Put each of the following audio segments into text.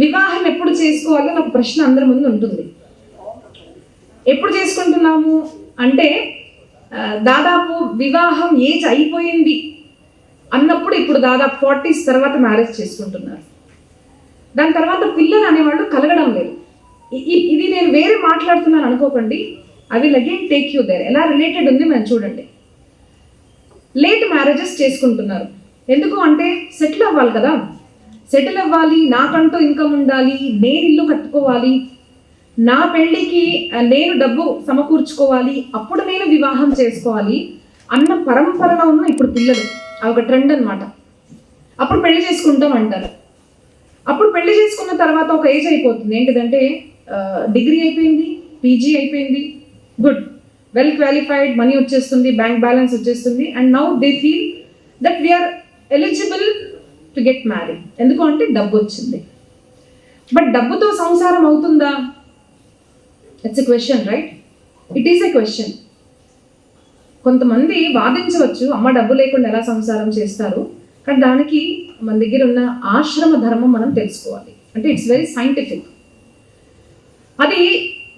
వివాహం ఎప్పుడు చేసుకోవాలో నాకు ప్రశ్న అందరి ముందు ఉంటుంది. ఎప్పుడు చేసుకుంటున్నాము అంటే దాదాపు వివాహం ఏజ్ అయిపోయింది అన్నప్పుడు ఇప్పుడు దాదాపు 40s తర్వాత మ్యారేజ్ చేసుకుంటున్నారు. దాని తర్వాత పిల్లలు అనేవాళ్ళు కలగడం లేదు. ఇది నేను వేరే మాట్లాడుతున్నాను అనుకోకండి. I will again take you there. ఎలా రిలేటెడ్ ఉంది మనం చూడండి. లేట్ మ్యారేజెస్ చేసుకుంటున్నారు. ఎందుకు అంటే సెటిల్ అవ్వాలి కదా, సెటిల్ అవ్వాలి, నాకంటూ ఇన్కమ్ ఉండాలి, నేను ఇల్లు కట్టుకోవాలి, నా పెళ్ళికి నేను డబ్బు సమకూర్చుకోవాలి, అప్పుడు నేను వివాహం చేసుకోవాలి అన్న పరంపరలో ఉన్న ఇప్పుడు పిల్లలు. అది ఒక ట్రెండ్ అనమాట. అప్పుడు పెళ్లి చేసుకుంటాం అంటారు. అప్పుడు పెళ్లి చేసుకున్న తర్వాత ఒక ఏజ్ అయిపోతుంది. ఏంటిదంటే డిగ్రీ అయిపోయింది, పీజీ అయిపోయింది, గుడ్, వెల్ క్వాలిఫైడ్, మనీ వచ్చేస్తుంది, బ్యాంక్ బ్యాలెన్స్ వచ్చేస్తుంది, and now they feel that we are eligible to get married. ఎందుకు అంటే డబ్బు వచ్చింది. బట్ డబ్బుతో సంసారం అవుతుందా? It's a question, right? It is a question. కొంతమంది వాదించవచ్చు, అమ్మ డబ్బు లేకుండా ఎలా సంసారం చేస్తారు, కానీ దానికి మన దగ్గర ఉన్న ఆశ్రమ ధర్మం మనం తెలుసుకోవాలి. అంటే ఇట్స్ వెరీ సైంటిఫిక్. అది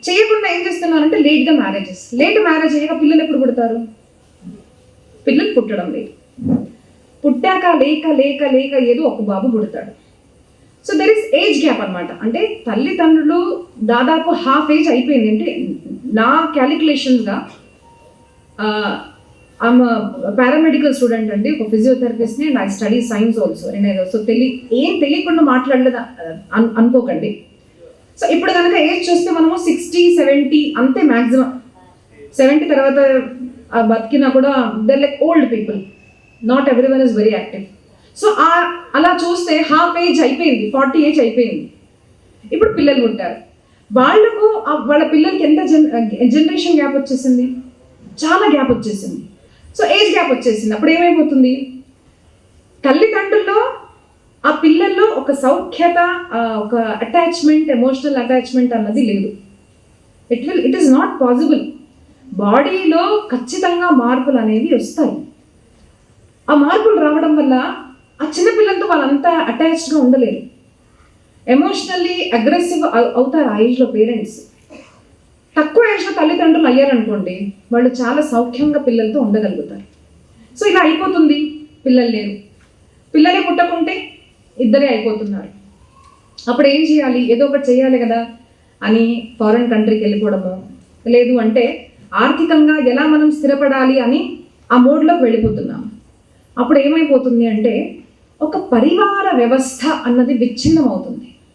చేయకుండా ఏం చేస్తున్నారంటే లేట్గా మ్యారేజెస్. లేట్ మ్యారేజ్ అయ్యాక పిల్లలు ఎప్పుడు పుడతారు? పిల్లలు పుట్టడం లేదు. పుట్టాక లేక లేక లేక ఏదో ఒక బాబు పుడతాడు. So there is age gap అనమాట. అంటే తల్లిదండ్రులు దాదాపు హాఫ్ ఏజ్ అయిపోయింది. అంటే నా క్యాలిక్యులేషన్స్గా ఐఎమ్ పారామెడికల్ స్టూడెంట్ అండి, ఒక ఫిజియోథెరపిస్ట్ని, and I study science also. నేను సో ఏం తెలియకుండా మాట్లాడలేదు అనుకోకండి. సో ఇప్పుడు కనుక ఏజ్ చూస్తే మనము 60, 70 అంతే మ్యాక్సిమం. 70 తర్వాత బతికినా కూడా they're like old people. Not everyone is very active. So అలా చూస్తే హాఫ్ ఏజ్ అయిపోయింది, 40 ఏజ్ అయిపోయింది. ఇప్పుడు పిల్లలు పుట్టారు. వాళ్ళకు వాళ్ళ పిల్లలకి ఎంత జనరేషన్ గ్యాప్ వచ్చేసింది? చాలా గ్యాప్ వచ్చేసింది. సో ఏజ్ గ్యాప్ వచ్చేసింది. అప్పుడు ఏమైపోతుంది? తల్లిదండ్రుల్లో ఆ పిల్లల్లో ఒక సౌఖ్యత, ఒక అటాచ్మెంట్, ఎమోషనల్ అటాచ్మెంట్ అన్నది లేదు. It is not possible. బాడీలో ఖచ్చితంగా మార్పులు అనేవి వస్తాయి. ఆ మార్పులు రావడం వల్ల ఆ చిన్నపిల్లలతో వాళ్ళంతా అటాచ్డ్గా ఉండలేరు. ఎమోషనల్లీ అగ్రెసివ్ అవుతారు ఆ ఏజ్లో పేరెంట్స్. తక్కువ ఏజ్లో తల్లిదండ్రులు అయ్యారనుకోండి, వాళ్ళు చాలా సౌఖ్యంగా పిల్లలతో ఉండగలుగుతారు. సో ఇలా అయిపోతుంది. పిల్లలు లేరు. పిల్లలే పుట్టకుంటే ఇద్దరే అయిపోతున్నారు. అప్పుడు ఏం చేయాలి? ఏదో ఒకటి చేయాలి కదా అని ఫారెన్ కంట్రీకి వెళ్ళిపోవడము, లేదు అంటే ఆర్థికంగా ఎలా మనం స్థిరపడాలి అని ఆ మోడ్లోకి వెళ్ళిపోతున్నాము. అప్పుడు ఏమైపోతుంది అంటే ఒక పరివార వ్యవస్థ అన్నది విచ్ఛిన్నం అవుతుంది.